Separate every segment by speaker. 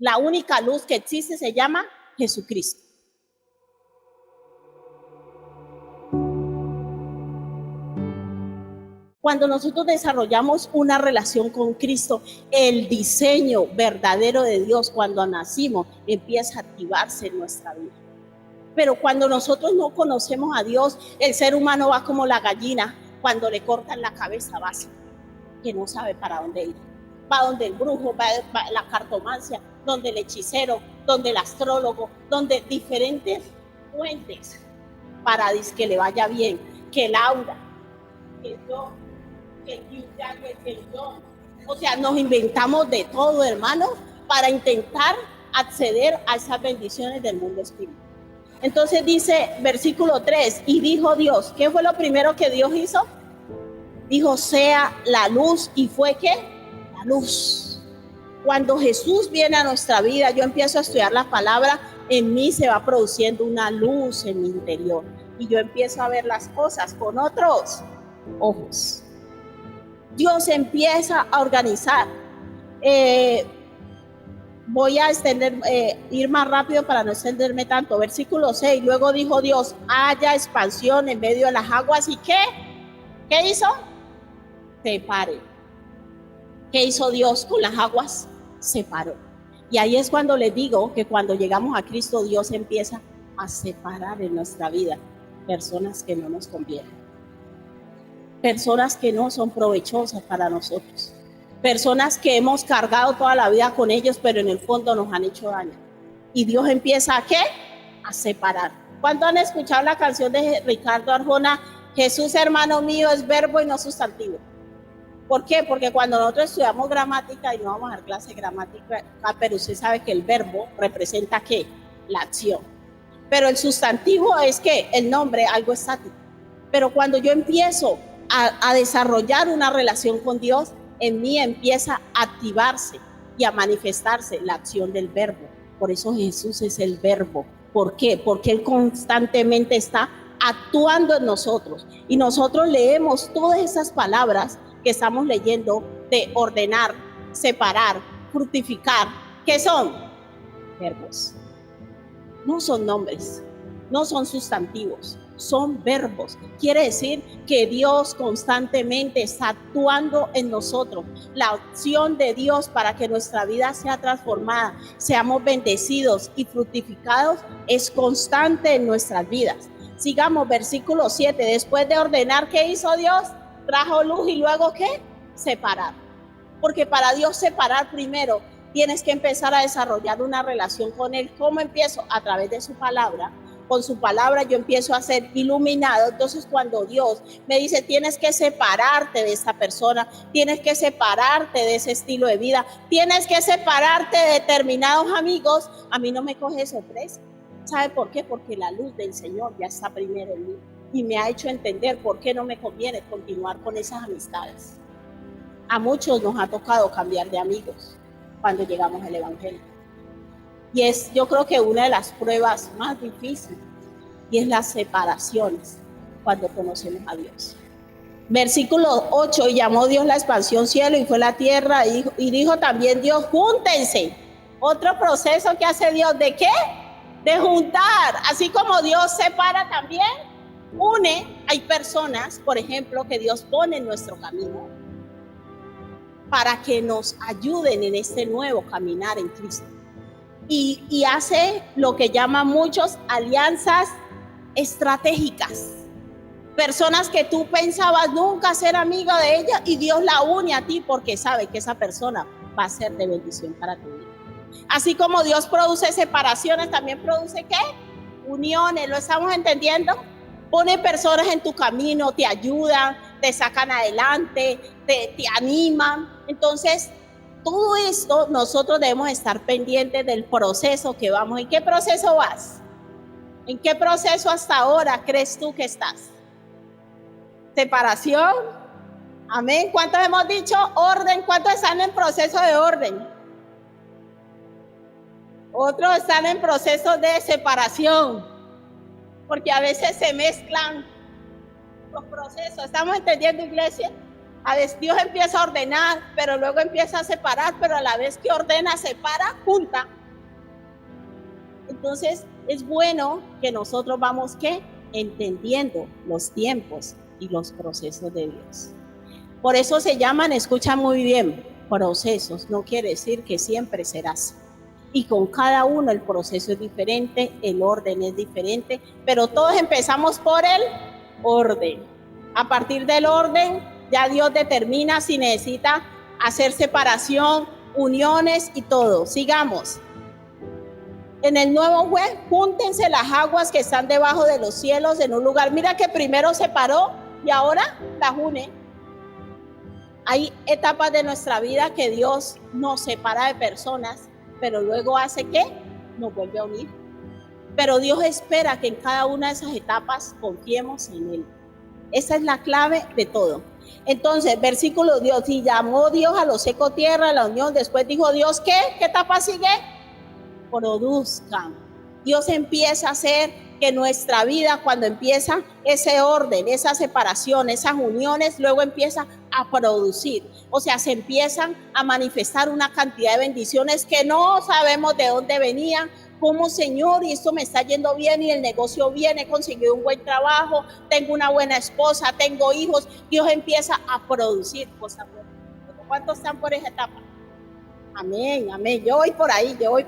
Speaker 1: La única luz que existe se llama Jesucristo. Cuando nosotros desarrollamos una relación con Cristo, el diseño verdadero de Dios cuando nacimos empieza a activarse en nuestra vida. Pero cuando nosotros no conocemos a Dios, el ser humano va como la gallina cuando le cortan la cabeza base, que no sabe para dónde ir. Va donde el brujo, va la cartomancia, donde el hechicero, donde el astrólogo, donde diferentes fuentes para que le vaya bien, que Laura, que yo, que yo. O sea, nos inventamos de todo, hermano, para intentar acceder a esas bendiciones del mundo espiritual. Entonces dice, versículo 3, y dijo Dios, ¿qué fue lo primero que Dios hizo? Dijo, sea la luz, y fue ¿qué? La luz. Cuando Jesús viene a nuestra vida, yo empiezo a estudiar la palabra, en mí se va produciendo una luz en mi interior, y yo empiezo a ver las cosas con otros ojos. Dios empieza a organizar. Voy a ir más rápido para no extenderme tanto. Versículo 6, luego dijo Dios, haya expansión en medio de las aguas. ¿Y qué? ¿Qué hizo? Separe. ¿Qué hizo Dios con las aguas? Separó. Y ahí es cuando les digo que cuando llegamos a Cristo, Dios empieza a separar en nuestra vida personas que no nos convienen, personas que no son provechosas para nosotros, personas que hemos cargado toda la vida con ellos, pero en el fondo nos han hecho daño. Y Dios empieza ¿a qué? A separar. ¿Cuántos han escuchado la canción de Ricardo Arjona? Jesús, hermano mío, es verbo y no sustantivo. ¿Por qué? Porque cuando nosotros estudiamos gramática, y no vamos a dar clase de gramática, pero usted sabe que el verbo representa ¿qué? La acción. Pero el sustantivo es ¿qué? El nombre, algo estático. Pero cuando yo empiezo a desarrollar una relación con Dios, en mí empieza a activarse y a manifestarse la acción del verbo. Por eso Jesús es el verbo. ¿Por qué? Porque Él constantemente está actuando en nosotros. Y nosotros leemos todas esas palabras que estamos leyendo de ordenar, separar, fructificar. ¿Qué son? Verbos. No son nombres, no son sustantivos, son verbos. Quiere decir que Dios constantemente está actuando en nosotros. La acción de Dios para que nuestra vida sea transformada, seamos bendecidos y fructificados, es constante en nuestras vidas. Sigamos, versículo 7. Después de ordenar, ¿qué hizo Dios? Trajo luz y luego ¿qué? Separar. Porque para Dios separar primero, tienes que empezar a desarrollar una relación con Él. ¿Cómo empiezo? A través de su palabra. Con su palabra yo empiezo a ser iluminado. Entonces cuando Dios me dice, tienes que separarte de esta persona, tienes que separarte de ese estilo de vida, tienes que separarte de determinados amigos, a mí no me coge sorpresa. ¿Sabe por qué? Porque la luz del Señor ya está primero en mí y me ha hecho entender por qué no me conviene continuar con esas amistades. A muchos nos ha tocado cambiar de amigos cuando llegamos al Evangelio. Y es, yo creo que una de las pruebas más difíciles, y es las separaciones cuando conocemos a Dios. Versículo 8, y llamó Dios la expansión cielo y fue la tierra, y dijo también Dios, júntense. Otro proceso que hace Dios, ¿de qué? De juntar. Así como Dios separa también, une. Hay personas, por ejemplo, que Dios pone en nuestro camino para que nos ayuden en este nuevo caminar en Cristo. Y hace lo que llaman muchos alianzas estratégicas. Personas que tú pensabas nunca ser amigo de ella y Dios la une a ti porque sabe que esa persona va a ser de bendición para tu vida. Así como Dios produce separaciones, también produce ¿qué? Uniones. ¿Lo estamos entendiendo? Pone personas en tu camino, te ayudan, te sacan adelante, te animan. Entonces, todo esto nosotros debemos estar pendientes del proceso que vamos. ¿En qué proceso vas? ¿En qué proceso hasta ahora crees tú que estás? Separación. Amén. ¿Cuántos hemos dicho orden? ¿Cuántos están en proceso de orden? Otros están en proceso de separación. Porque a veces se mezclan los procesos. ¿Estamos entendiendo, iglesia? A veces Dios empieza a ordenar, pero luego empieza a separar, pero a la vez que ordena, separa, junta. Entonces es bueno que nosotros vamos entendiendo los tiempos y los procesos de Dios. Por eso se llaman, escucha muy bien, procesos. No quiere decir que siempre será así. Y con cada uno el proceso es diferente, el orden es diferente, pero todos empezamos por el orden. A partir del orden, ya Dios determina si necesita hacer separación, uniones y todo. Sigamos. En el nuevo web, júntense las aguas que están debajo de los cielos en un lugar. Mira que primero separó y ahora las une. Hay etapas de nuestra vida que Dios nos separa de personas, pero luego hace que nos vuelve a unir. Pero Dios espera que en cada una de esas etapas confiemos en Él. Esa es la clave de todo. Entonces, versículo Dios, y llamó Dios a los seco tierra, la unión. Después dijo Dios, ¿qué etapa sigue? Produzcan. Dios empieza a hacer que nuestra vida, cuando empieza ese orden, esa separación, esas uniones, luego empieza a producir. O sea, se empiezan a manifestar una cantidad de bendiciones que no sabemos de dónde venían. Como Señor, y esto me está yendo bien, y el negocio bien, he conseguido un buen trabajo, tengo una buena esposa, tengo hijos. Dios empieza a producir cosas buenas. ¿Cuántos están por esa etapa? Amén, amén. Yo voy por ahí, yo voy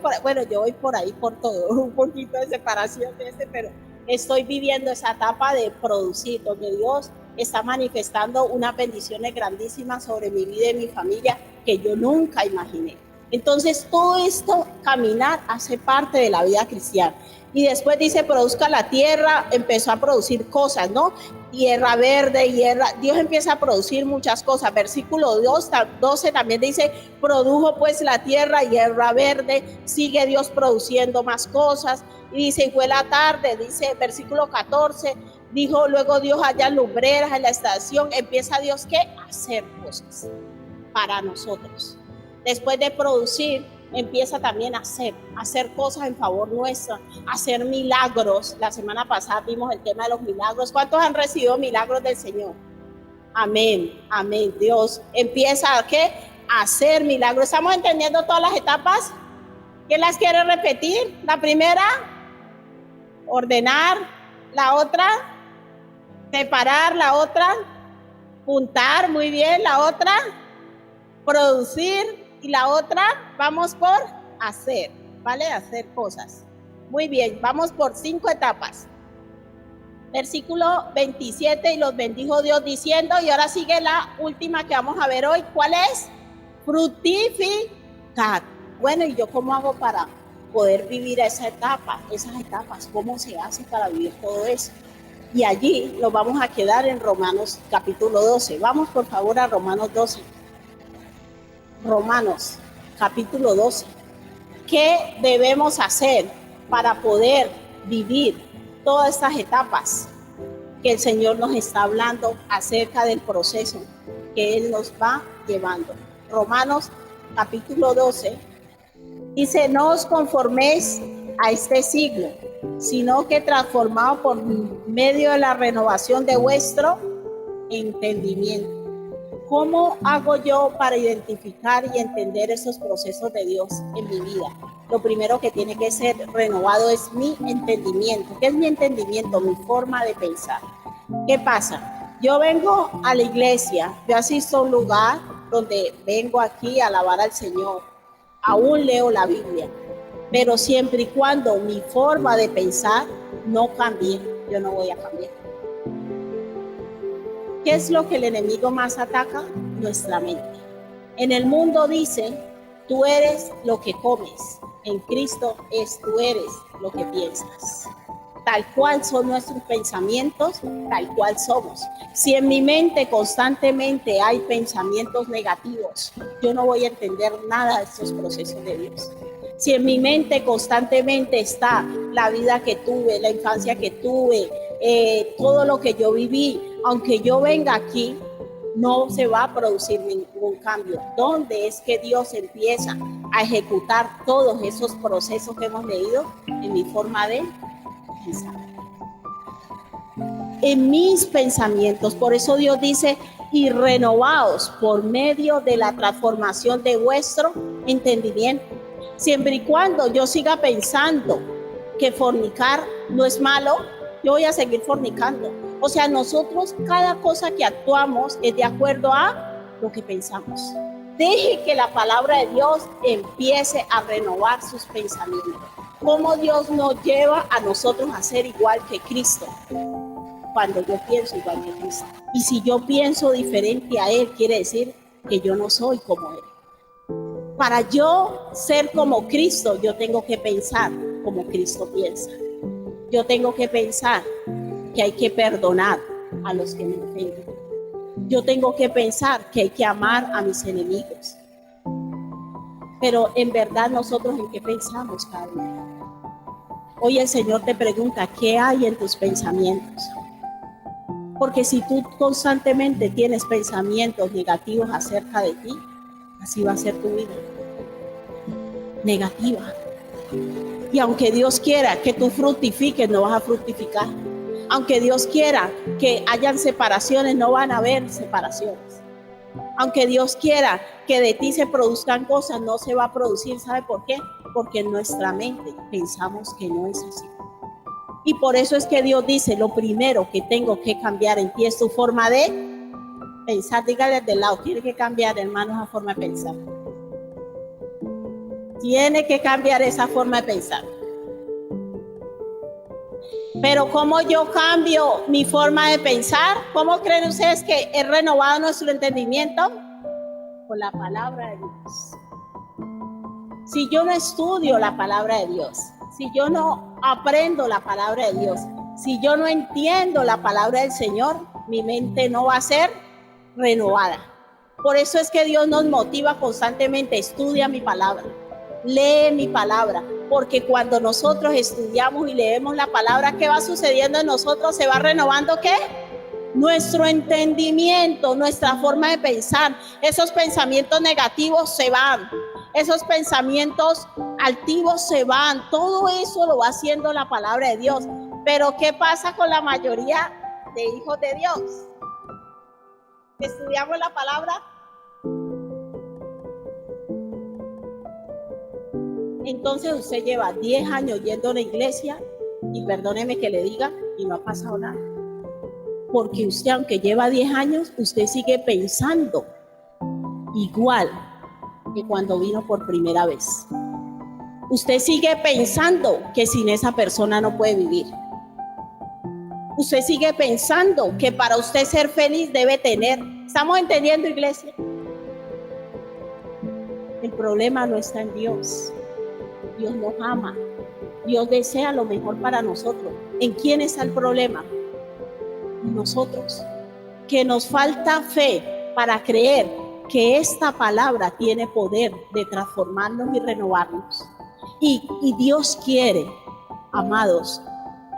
Speaker 1: por ahí por todo, un poquito de separación de pero estoy viviendo esa etapa de producir, donde Dios está manifestando unas bendiciones grandísimas sobre mi vida y mi familia que yo nunca imaginé. Entonces, todo esto, caminar, hace parte de la vida cristiana. Y después dice, produzca la tierra, empezó a producir cosas, ¿no? Hierba verde, Dios empieza a producir muchas cosas. Versículo 12 también dice, produjo pues la tierra hierba verde, sigue Dios produciendo más cosas. Y dice, y fue la tarde, dice versículo 14, dijo luego Dios allá lumbreras en la estación, empieza Dios a hacer cosas para nosotros. Después de producir, empieza también a hacer cosas en favor nuestro, hacer milagros. La semana pasada vimos el tema de los milagros. ¿Cuántos han recibido milagros del Señor? Amén, amén. Dios empieza a hacer milagros. ¿Estamos entendiendo todas las etapas? ¿Quién las quiere repetir? La primera, ordenar. La otra, separar. La otra, juntar. Muy bien. La otra, producir. Y la otra, vamos por hacer, ¿vale? Hacer cosas. Muy bien, vamos por 5 etapas. Versículo 27, y los bendijo Dios diciendo, y ahora sigue la última que vamos a ver hoy. ¿Cuál es? Fructificar. Bueno, ¿y yo cómo hago para poder vivir esas etapas? ¿Cómo se hace para vivir todo eso? Y allí nos vamos a quedar en Romanos capítulo 12. Vamos por favor a Romanos 12. Romanos, capítulo 12. ¿Qué debemos hacer para poder vivir todas estas etapas que el Señor nos está hablando acerca del proceso que Él nos va llevando? Romanos, capítulo 12, dice, no os conforméis a este siglo, sino que transformados por medio de la renovación de vuestro entendimiento. ¿Cómo hago yo para identificar y entender esos procesos de Dios en mi vida? Lo primero que tiene que ser renovado es mi entendimiento. ¿Qué es mi entendimiento? Mi forma de pensar. ¿Qué pasa? Yo vengo a la iglesia, yo asisto a un lugar donde vengo aquí a alabar al Señor. Aún leo la Biblia, pero siempre y cuando mi forma de pensar no cambie, yo no voy a cambiar. ¿Qué es lo que el enemigo más ataca? Nuestra mente. En el mundo dice, tú eres lo que comes. En Cristo tú eres lo que piensas. Tal cual son nuestros pensamientos, tal cual somos. Si en mi mente constantemente hay pensamientos negativos, yo no voy a entender nada de estos procesos de Dios. Si en mi mente constantemente está la vida que tuve, la infancia que tuve, todo lo que yo viví, aunque yo venga aquí, no se va a producir ningún cambio. ¿Dónde es que Dios empieza a ejecutar todos esos procesos que hemos leído? En mi forma de pensar. En mis pensamientos. Por eso Dios dice, y renovaos por medio de la transformación de vuestro entendimiento. Siempre y cuando yo siga pensando que fornicar no es malo, yo voy a seguir fornicando. O sea, nosotros cada cosa que actuamos es de acuerdo a lo que pensamos. Deje que la palabra de Dios empiece a renovar sus pensamientos. Cómo Dios nos lleva a nosotros a ser igual que Cristo. Cuando yo pienso igual que Cristo. Y si yo pienso diferente a Él, quiere decir que yo no soy como Él. Para yo ser como Cristo, yo tengo que pensar como Cristo piensa. Yo tengo que pensar que hay que perdonar a los que me ofenden. Yo tengo que pensar que hay que amar a mis enemigos. Pero en verdad nosotros en qué pensamos cada día. Hoy el Señor te pregunta, ¿qué hay en tus pensamientos? Porque si tú constantemente tienes pensamientos negativos acerca de ti, así va a ser tu vida. Negativa. Y aunque Dios quiera que tú fructifiques, no vas a fructificar. Aunque Dios quiera que hayan separaciones, no van a haber separaciones. Aunque Dios quiera que de ti se produzcan cosas, no se va a producir. ¿Sabe por qué? Porque en nuestra mente pensamos que no es así. Y por eso es que Dios dice, lo primero que tengo que cambiar en ti es tu forma de pensar. Dígale del lado, tiene que cambiar, hermano, esa forma de pensar. Tiene que cambiar esa forma de pensar. Pero ¿cómo yo cambio mi forma de pensar? ¿Cómo creen ustedes que he renovado nuestro entendimiento? Con la palabra de Dios. Si yo no estudio la palabra de Dios, si yo no aprendo la palabra de Dios, si yo no entiendo la palabra del Señor, mi mente no va a ser renovada. Por eso es que Dios nos motiva constantemente, estudia mi palabra, lee mi palabra, porque cuando nosotros estudiamos y leemos la palabra, ¿qué va sucediendo en nosotros? ¿Se va renovando qué? Nuestro entendimiento, nuestra forma de pensar. Esos pensamientos negativos se van, esos pensamientos altivos se van. Todo eso lo va haciendo la palabra de Dios. Pero ¿qué pasa con la mayoría de hijos de Dios? ¿Estudiamos la palabra? Entonces usted lleva 10 años yendo a la iglesia y perdóneme que le diga, y no ha pasado nada. Porque usted, aunque lleva 10 años, usted sigue pensando igual que cuando vino por primera vez. Usted sigue pensando que sin esa persona no puede vivir. Usted sigue pensando que para usted ser feliz debe tener. ¿Estamos entendiendo, iglesia? El problema no está en Dios. Dios nos ama. Dios desea lo mejor para nosotros. ¿En quién está el problema? En nosotros. Que nos falta fe para creer que esta palabra tiene poder de transformarnos y renovarnos. Y Dios quiere, amados,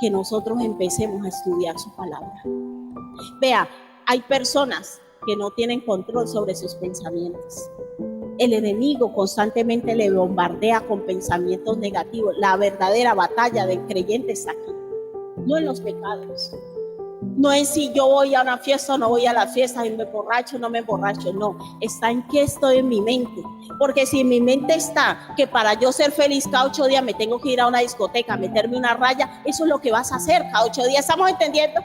Speaker 1: que nosotros empecemos a estudiar su palabra. Vea, hay personas que no tienen control sobre sus pensamientos. El enemigo constantemente le bombardea con pensamientos negativos. La verdadera batalla del creyente está aquí, no en los pecados. No es si yo voy a una fiesta o no voy a la fiesta, y me emborracho o no me emborracho, no. Está en qué estoy en mi mente. Porque si en mi mente está que para yo ser feliz cada 8 días me tengo que ir a una discoteca, meterme una raya, eso es lo que vas a hacer cada 8 días. ¿Estamos entendiendo?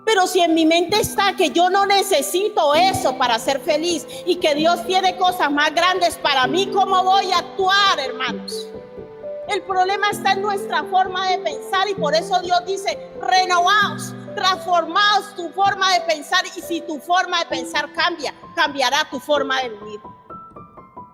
Speaker 1: Pero si en mi mente está que yo no necesito eso para ser feliz y que Dios tiene cosas más grandes para mí, ¿cómo voy a actuar, hermanos? El problema está en nuestra forma de pensar y por eso Dios dice, renovaos, transformaos tu forma de pensar, y si tu forma de pensar cambia, cambiará tu forma de vivir.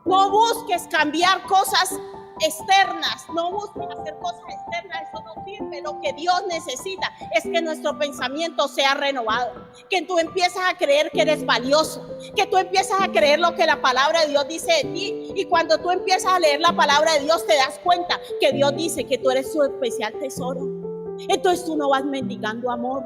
Speaker 1: No busques cambiar cosas externas, no busques hacer cosas externas, eso no sirve. Lo que Dios necesita es que nuestro pensamiento sea renovado, que tú empieces a creer que eres valioso, que tú empiezas a creer lo que la palabra de Dios dice de ti, y cuando tú empiezas a leer la palabra de Dios te das cuenta que Dios dice que tú eres su especial tesoro. Entonces tú no vas mendigando amor,